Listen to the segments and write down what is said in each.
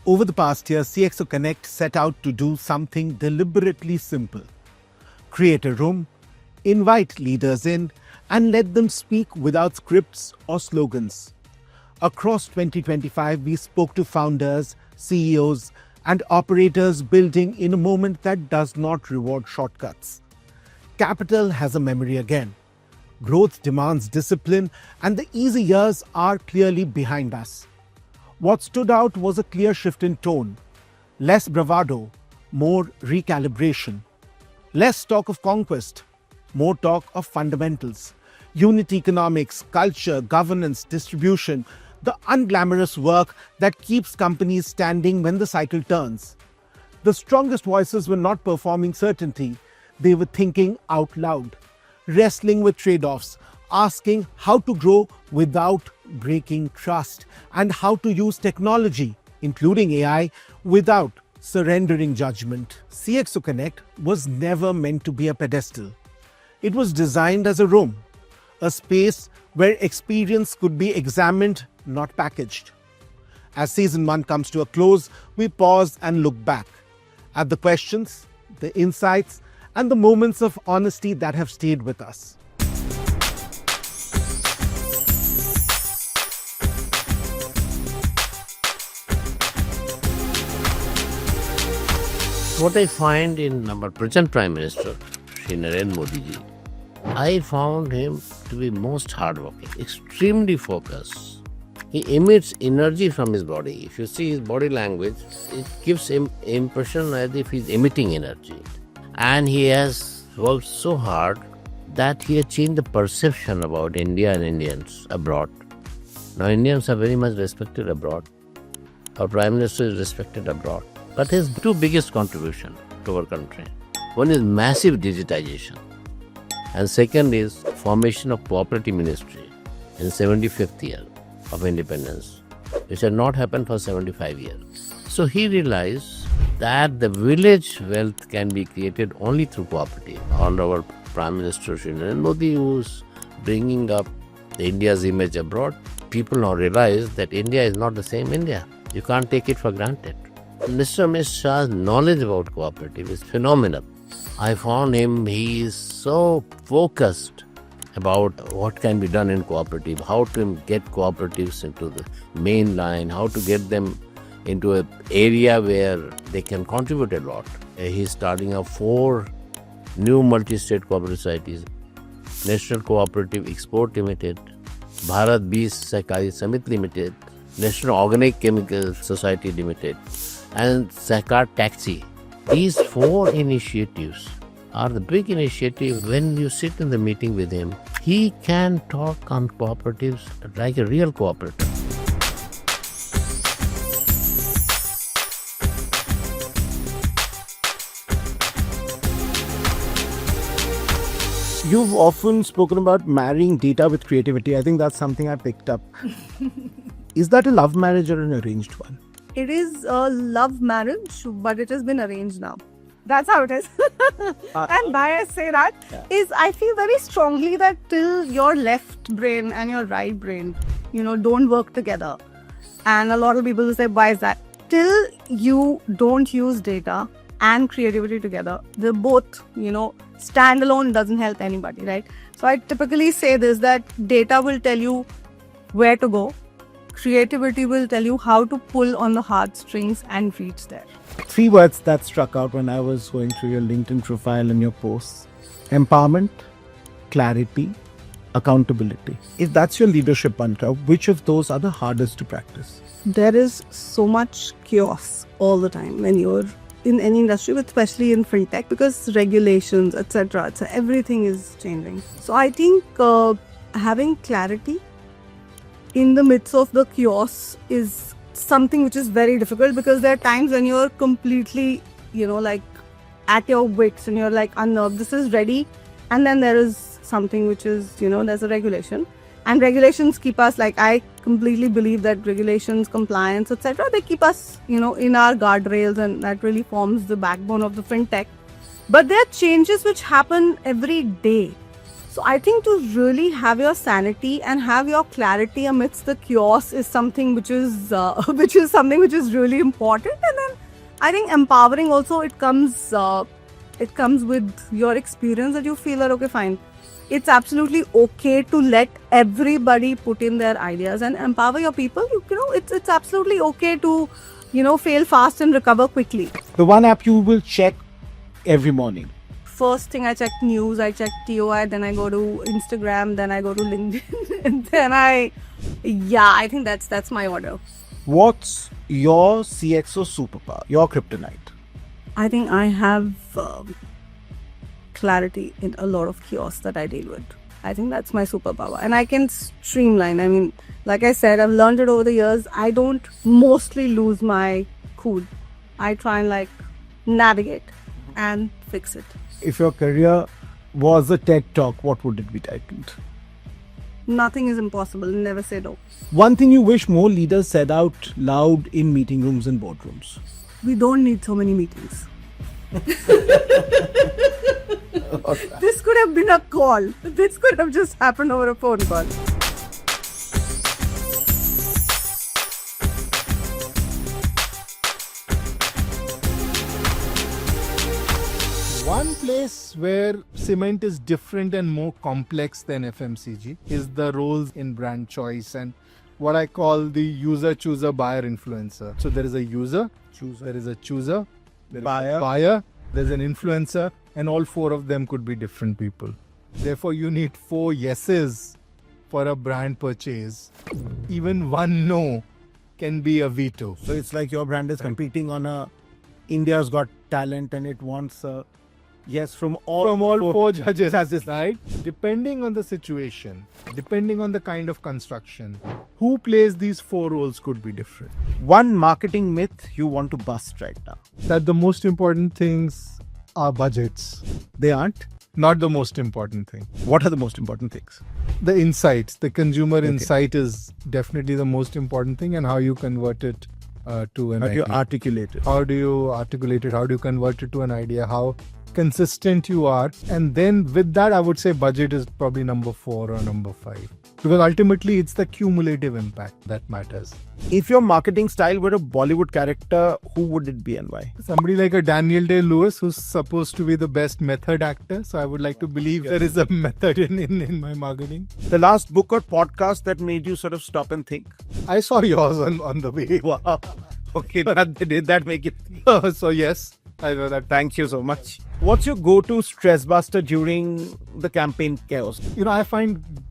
Over the past year, CXO Connect set out to do something deliberately simple. Create a room, invite leaders in, and let them speak without scripts or slogans. Across 2025, we spoke to founders, CEOs, and operators building in a moment that does not reward shortcuts. Capital has a memory again. Growth demands discipline, and the easy years are clearly behind us. What stood out was a clear shift in tone. Less bravado, more recalibration. Less talk of conquest, more talk of fundamentals. Unit economics, culture, governance, distribution, the unglamorous work that keeps companies standing when the cycle turns. The strongest voices were not performing certainty, they were thinking out loud, wrestling with trade-offs, asking how to grow without breaking trust, and how to use technology, including AI, without surrendering judgment. CXO Connect was never meant to be a pedestal. It was designed as a room, a space where experience could be examined, not packaged. As season 1 comes to a close, we pause and look back at the questions, the insights, and the moments of honesty that have stayed with us. What I find in our present Prime Minister, Shri Narendra Modi ji, I found him to be most hardworking, extremely focused. He emits energy from his body. If you see his body language, it gives him impression as if he's emitting energy. And he has worked so hard that he has changed the perception about India and Indians abroad. Now Indians are very much respected abroad. Our Prime Minister is respected abroad. But his two biggest contribution to our country. One is massive digitization. And second is formation of Cooperative Ministry in 75th year of independence, which had not happened for 75 years. So he realized that the village wealth can be created only through cooperative. On our Prime Minister Shri Narendra Modi, who's bringing up India's image abroad, people now realize that India is not the same India. You can't take it for granted. Mr. Amit Shah's knowledge about cooperative is phenomenal. I found he is so focused about what can be done in cooperative, how to get cooperatives into the main line, how to get them into an area where they can contribute a lot. He's starting up 4 new multi-state cooperative societies: National Cooperative Export Limited, Bharat Bees Sahkari Samit Limited, National Organic Chemical Society Limited, and Sahkar Taxi. These 4 initiatives are the big initiatives. When you sit in the meeting with him, he can talk on cooperatives like a real cooperative. You've often spoken about marrying data with creativity. I think that's something I picked up. Is that a love marriage or an arranged one? It is a love marriage, but it has been arranged now. That's how it is. And why I say that is I feel very strongly that till your left brain and your right brain, don't work together. And a lot of people will say, why is that? Till you don't use data and creativity together, they're both, standalone doesn't help anybody, right? So I typically say this, that data will tell you where to go. Creativity will tell you how to pull on the heartstrings and reach there. 3 words that struck out when I was going through your LinkedIn profile and your posts: empowerment, clarity, accountability. If that's your leadership mantra, which of those are the hardest to practice? There is so much chaos all the time when you're in any industry, but especially in Fintech, because regulations, etc., everything is changing. So I think having clarity in the midst of the chaos is something which is very difficult, because there are times when you're completely, at your wits and you're like unnerved, this is ready, and then there is something which is, there's a regulation, and regulations keep us, I completely believe that regulations, compliance, etc., they keep us, in our guardrails, and that really forms the backbone of the Fintech. But there are changes which happen every day. So I think to really have your sanity and have your clarity amidst the chaos is something which is something which is really important. And then I think empowering also, it comes with your experience, that you feel that okay, fine, it's absolutely okay to let everybody put in their ideas and empower your people. It's absolutely okay to fail fast and recover quickly. The one app you will check every morning. First thing, I check news, I check TOI, then I go to Instagram, then I go to LinkedIn, and then I think that's my order. What's your CXO superpower, your kryptonite? I think I have clarity in a lot of chaos that I deal with. I think that's my superpower, and I can streamline. I mean, like I said, I've learned it over the years. I don't mostly lose my cool. I try and navigate and fix it. If your career was a TED Talk, what would it be titled? Nothing is impossible. Never say no. One thing you wish more leaders said out loud in meeting rooms and boardrooms. We don't need so many meetings. This could have been a call. This could have just happened over a phone call. One place where cement is different and more complex than FMCG is the roles in brand choice and what I call the user, chooser, buyer, influencer. So there is a user, there is a chooser, there is a buyer, there's an influencer, and all four of them could be different people. Therefore, you need 4 yeses for a brand purchase. Even one no can be a veto. So it's like your brand is competing on a India's Got Talent and it wants a yes from all four judges, right? Depending on the situation, depending on the kind of construction, who plays these 4 roles could be different. One marketing myth you want to bust right now. That the most important things are budgets. They aren't? Not the most important thing. What are the most important things? The insights, the consumer insight is definitely the most important thing, and how you convert it to an idea. How do you articulate it? How do you articulate it? How do you convert it to an idea? How consistent you are. And then with that, I would say budget is probably number 4 or number 5. Because ultimately, it's the cumulative impact that matters. If your marketing style were a Bollywood character, who would it be and why? Somebody like a Daniel Day-Lewis, who's supposed to be the best method actor. So I would like to believe there is a method in my marketing. The last book or podcast that made you sort of stop and think? I saw yours on the way. Wow. Okay, did that make it? So yes, I know that. Thank you so much. What's your go-to stress buster during the campaign chaos? I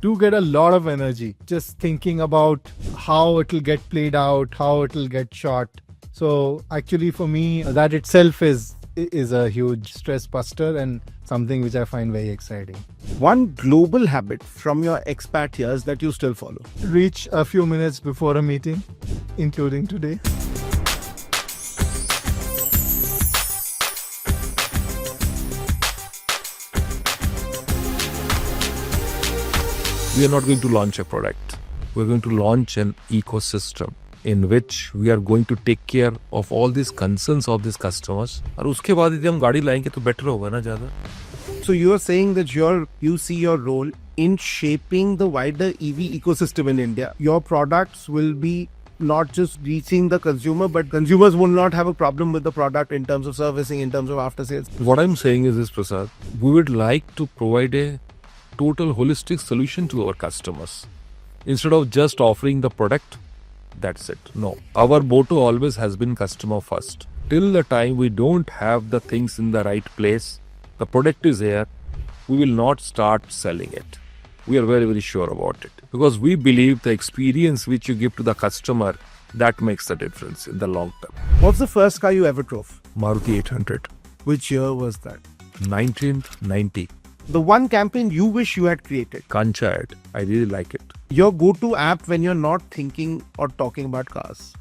do get a lot of energy just thinking about how it'll get played out, how it'll get shot. So actually for me, that itself is a huge stress buster and something which I find very exciting. One global habit from your expat years that you still follow? Reach a few minutes before a meeting, including today. We are not going to launch a product. We're going to launch an ecosystem in which we are going to take care of all these concerns of these customers. और उसके बाद यदि हम गाड़ी लाएंगे तो better होगा ना ज़्यादा. So you are saying that you see your role in shaping the wider EV ecosystem in India. Your products will be not just reaching the consumer, but consumers will not have a problem with the product in terms of servicing, in terms of after sales. What I'm saying is this, Prasad. We would like to provide a total holistic solution to our customers. Instead of just offering the product, that's it. No. Our motto always has been customer first. Till the time we don't have the things in the right place, the product is here, we will not start selling it. We are very, very sure about it. Because we believe the experience which you give to the customer, that makes the difference in the long term. What's the first car you ever drove? Maruti 800. Which year was that? 1990. The one campaign you wish you had created? Kancha ad. I really like it. Your go-to app when you're not thinking or talking about cars?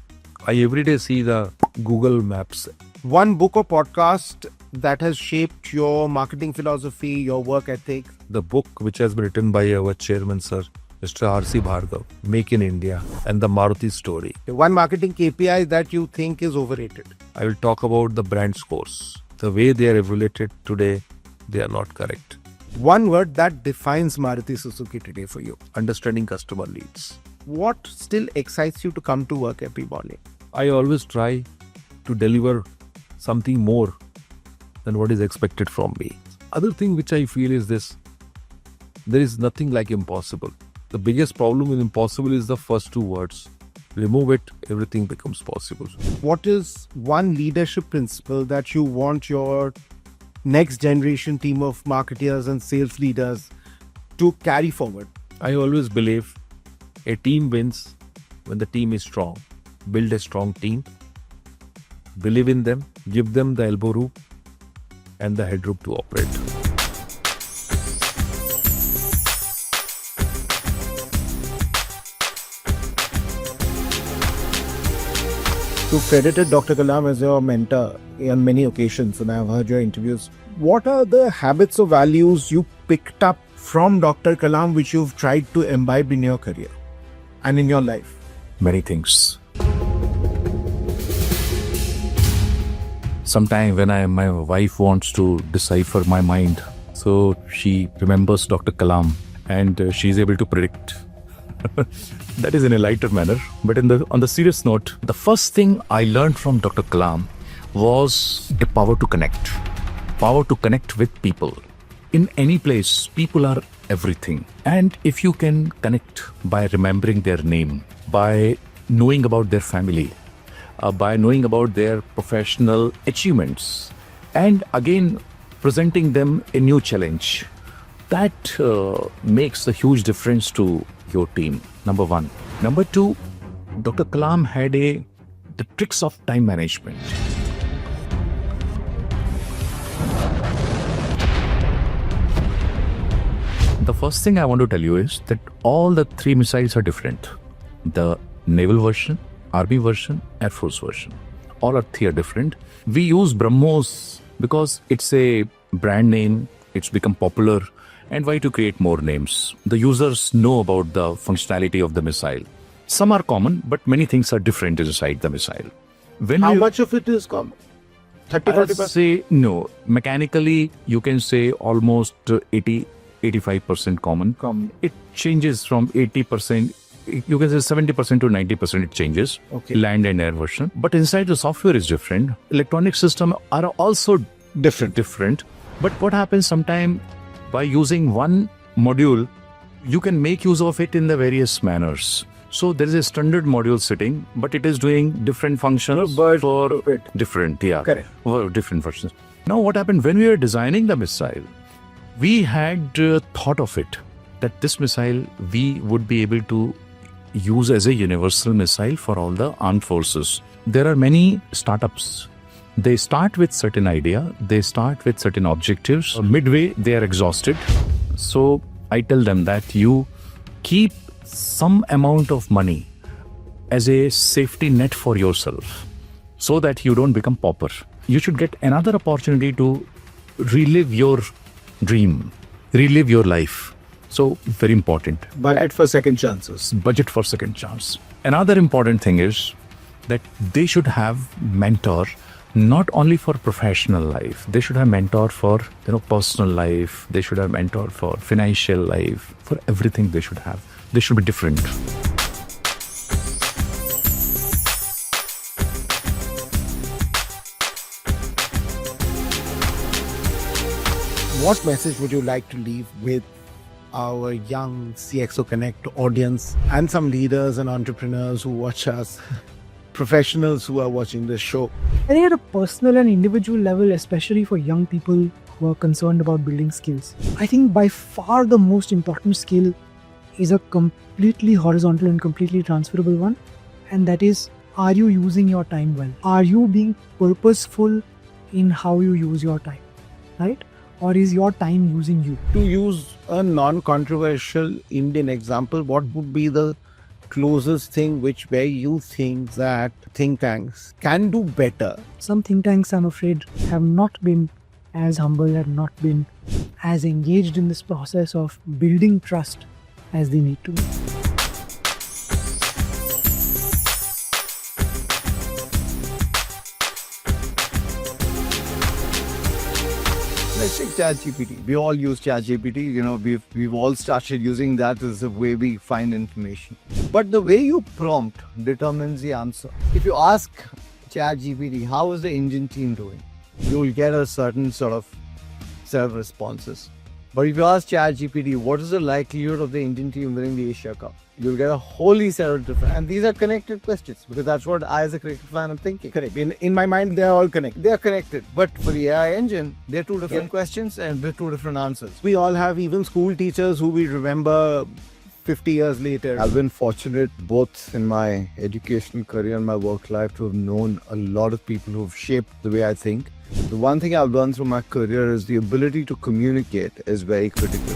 I every day see the Google Maps. One book or podcast that has shaped your marketing philosophy, your work ethic? The book which has been written by our chairman, sir, Mr. R.C. Bhargav, Make in India, and the Maruti story. One marketing KPI that you think is overrated? I will talk about the brand scores. The way they are evaluated today, they are not correct. One word that defines Maruti Suzuki today for you. Understanding customer needs. What still excites you to come to work every morning? I always try to deliver something more than what is expected from me. Other thing which I feel is this: there is nothing like impossible. The biggest problem with impossible is the first two words. Remove it, everything becomes possible. What is one leadership principle that you want your next generation team of marketeers and sales leaders to carry forward? I always believe a team wins when the team is strong. Build a strong team. Believe in them. Give them the elbow room and the headroom to operate. You've credited Dr. Kalam as your mentor on many occasions, and I've heard your interviews. What are the habits or values you picked up from Dr. Kalam which you've tried to imbibe in your career and in your life? Many things. Sometimes when my wife wants to decipher my mind, so she remembers Dr. Kalam and she's able to predict. That is in a lighter manner. But on the serious note, the first thing I learned from Dr. Kalam was the power to connect. Power to connect with people. In any place, people are everything. And if you can connect by remembering their name, by knowing about their family, by knowing about their professional achievements, and again presenting them a new challenge, that makes a huge difference to your team. Number one. Number two, Dr. Kalam had the tricks of time management. The first thing I want to tell you is that all the three missiles are different. The naval version, Army version, Air Force version. All are three are different. We use BrahMos because it's a brand name, it's become popular, and why to create more names? The users know about the functionality of the missile. Some are common, but many things are different inside the missile. How much of it is common? 30-40%? Say no. Mechanically, you can say almost 85% common. It changes from 80%. You can say 70% to 90% it changes. Okay. Land and air version. But inside the software is different. Electronic systems are also different. But what happens sometimes, by using one module, you can make use of it in the various manners. So there is a standard module sitting, but it is doing different functions for different, Correct. For different versions. Now what happened when we were designing the missile, we had thought of it that this missile we would be able to use as a universal missile for all the armed forces. There are many startups. They start with certain idea, they start with certain objectives. Midway, they are exhausted. So I tell them that you keep some amount of money as a safety net for yourself so that you don't become pauper. You should get another opportunity to relive your dream, relive your life. So very important. Budget for second chances. Budget for second chance. Another important thing is that they should have mentor not only for professional life. They should have mentor for personal life. They should have mentor for financial life. For everything they should have. They should be different. What message would you like to leave with our young CXO Connect audience and some leaders and entrepreneurs who watch us, professionals who are watching this show? I think at a personal and individual level, especially for young people who are concerned about building skills, I think by far the most important skill is a completely horizontal and completely transferable one. And that is, are you using your time well? Are you being purposeful in how you use your time, right? Or is your time using you? To use a non-controversial Indian example, what would be the closest thing where you think that think tanks can do better? Some think tanks, I'm afraid, have not been as humble, have not been as engaged in this process of building trust as they need to be. Let's take ChatGPT. We all use ChatGPT. You know, we've all started using that as the way we find information. But the way you prompt determines the answer. If you ask ChatGPT, how is the Indian team doing? You'll get a certain sort of set of responses. But if you ask ChatGPT, what is the likelihood of the Indian team winning the Asia Cup? You'll get a wholly set of different, and these are connected questions because that's what I as a cricket fan am thinking. Correct. In my mind, they're all connected. They are connected, but for the AI engine, they're two different questions and with two different answers. We all have even school teachers who we remember 50 years later. I've been fortunate both in my educational career and my work life to have known a lot of people who have shaped the way I think. The one thing I've learned through my career is the ability to communicate is very critical.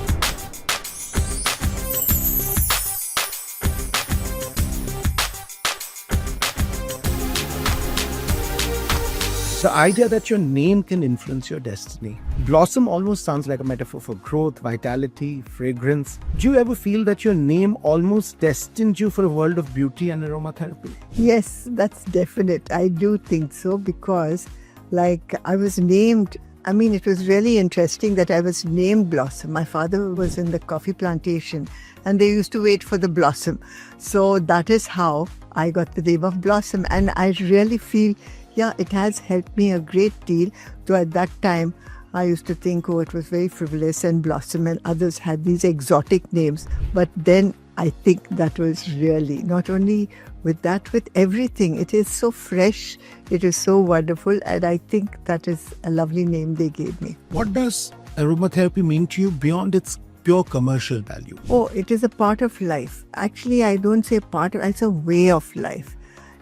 The idea that your name can influence your destiny. Blossom almost sounds like a metaphor for growth, vitality, fragrance. Do you ever feel that your name almost destined you for a world of beauty and aromatherapy? Yes, that's definite. I do think so because, like, I was named. I mean, it was really interesting that I was named Blossom. My father was in the coffee plantation and they used to wait for the blossom. So that is how I got the name of Blossom. And I really feel, yeah, it has helped me a great deal. Though at that time, I used to think, oh, it was very frivolous and Blossom and others had these exotic names. But then I think that was really, not only with that, with everything. It is so fresh, it is so wonderful, and I think that is a lovely name they gave me. What does aromatherapy mean to you beyond its pure commercial value? Oh, it is a part of life. Actually, I don't say part of, it's a way of life.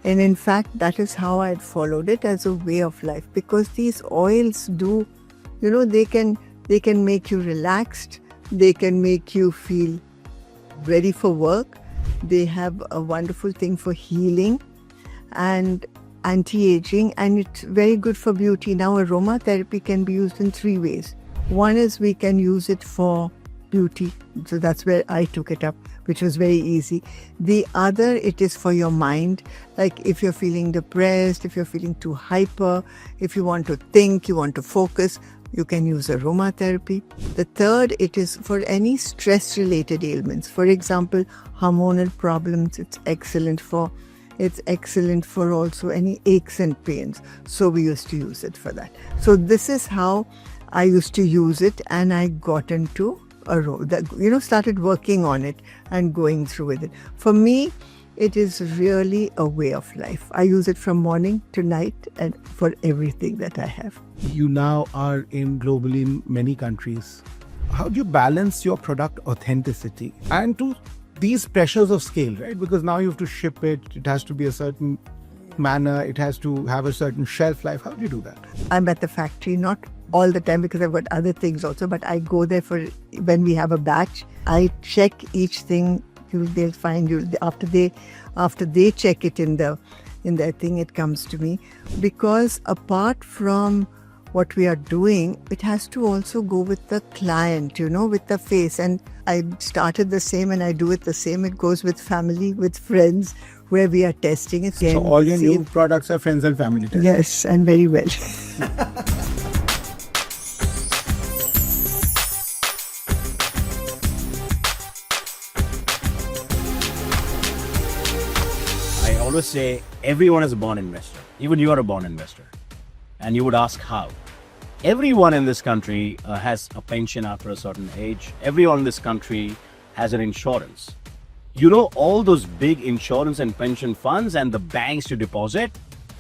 And in fact, that is how I had followed it, as a way of life, because these oils do, you know, they can make you relaxed, they can make you feel ready for work. They have a wonderful thing for healing and anti-aging, and it's very good for beauty. Now, aromatherapy can be used in 3 ways. One is we can use it for beauty, so that's where I took it up, which was very easy. The other, it is for your mind, like if you're feeling depressed, if you're feeling too hyper, if you want to think, you want to focus, you can use aromatherapy. The third, it is for any stress-related ailments. For example, hormonal problems, it's excellent for. It's excellent for also any aches and pains. So we used to use it for that. So this is how I used to use it, and I got into a role that, you know, started working on it and going through with it. For me, it is really a way of life. I use it from morning to night and for everything that I have. You now are in globally many countries. How do you balance your product authenticity and to these pressures of scale, right? Because now you have to ship it, it has to be a certain manner, it has to have a certain shelf life. How do you do that? I'm at the factory, not all the time because I've got other things also, but I go there for when we have a batch. I check each thing. They'll find you after they check it in their thing. It comes to me because apart from what we are doing, it has to also go with the client, you know, with the face. And I started the same, and I do it the same. It goes with family, with friends, where we are testing it. So all your new products are friends and family tested. Yes, and very well. I always say everyone is a born investor. Even you are a born investor. And you would ask how. Everyone in this country has a pension after a certain age. Everyone in this country has an insurance. You know, all those big insurance and pension funds and the banks to deposit,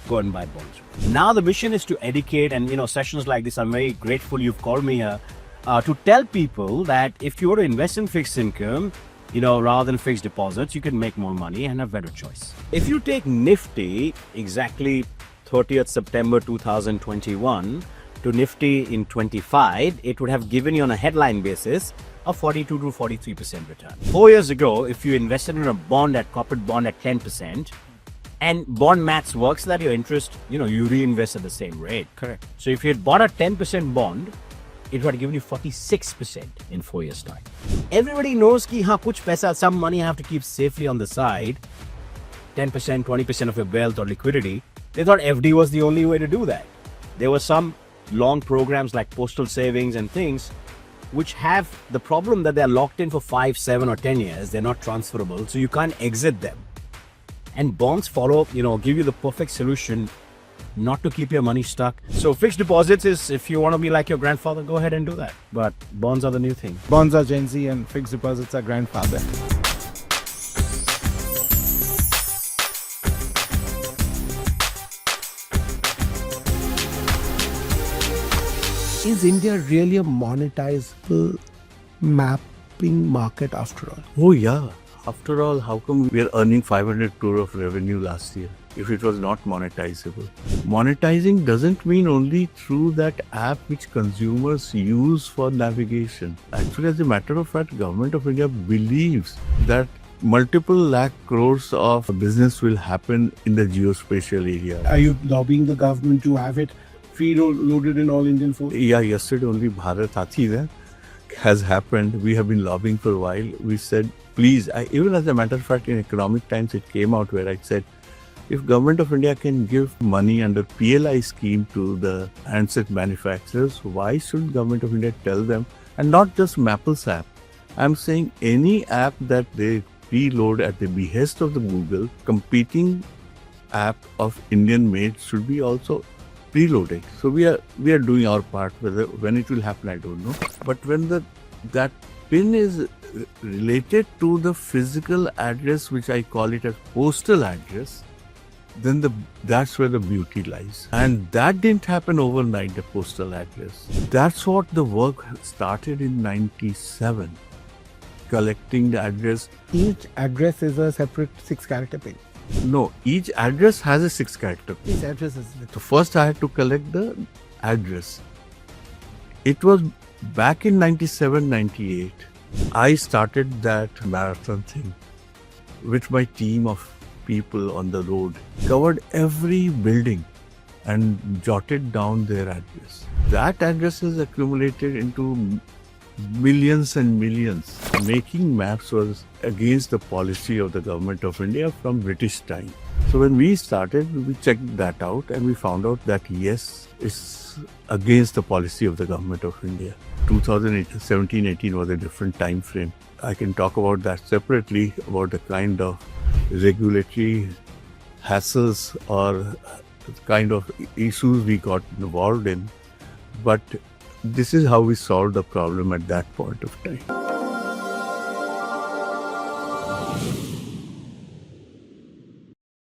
go and buy bonds. Now the mission is to educate, and, you know, sessions like this, I'm very grateful you've called me here to tell people that if you were to invest in fixed income, you know, rather than fixed deposits, you can make more money and have better choice. If you take Nifty, exactly 30th September 2021 to Nifty in 25, it would have given you on a headline basis a 42 to 43% return. 4 years ago, if you invested in a bond at corporate bond at 10%, and bond maths works that your interest, you know, you reinvest at the same rate. Correct. So if you had bought a 10% bond, it would have given you 46% in 4 years' time. Everybody knows ki haan, kuch paisa, some money I have to keep safely on the side, 10%, 20% of your wealth or liquidity. They thought FD was the only way to do that. There were some long programs like postal savings and things, which have the problem that they're locked in for 5, 7 or 10 years. They're not transferable, so you can't exit them. And bonds follow, give you the perfect solution not to keep your money stuck. So fixed deposits is, if you want to be like your grandfather, go ahead and do that. But bonds are the new thing. Bonds are Gen Z and fixed deposits are grandfather. Is India really a monetizable mapping market after all? Oh, yeah. After all, how come we are earning 500 crore of revenue last year if it was not monetizable? Monetizing doesn't mean only through that app which consumers use for navigation. Actually, as a matter of fact, Government of India believes that multiple lakh crores of business will happen in the geospatial area. Are you lobbying the government to have it free-loaded in all Indian phones? Yeah, yesterday only Bharat Hathi has happened. We have been lobbying for a while. We said, please, even as a matter of fact, in Economic Times, it came out where I said, if Government of India can give money under PLI scheme to the handset manufacturers, why should Government of India tell them? And not just Mapple's app. I'm saying any app that they preload at the behest of the Google, competing app of Indian made should be also preloaded. So we are doing our part. When it will happen, I don't know. But when that pin is related to the physical address, which I call it as postal address, then that's where the beauty lies. And that didn't happen overnight, the postal address. That's what the work started in 97, collecting the address. Each address is a separate 6-character pin. No, each address has a 6-character pin. Each address is... So first I had to collect the address. It was back in 97, 98. I started that marathon thing with my team of people on the road, covered every building and jotted down their address. That address is accumulated into millions and millions. Making maps was against the policy of the Government of India from British time. So when we started, we checked that out and we found out that yes, it's against the policy of the Government of India. 2017-18 was a different time frame. I can talk about that separately, about the kind of regulatory hassles or kind of issues we got involved in. But this is how we solved the problem at that point of time.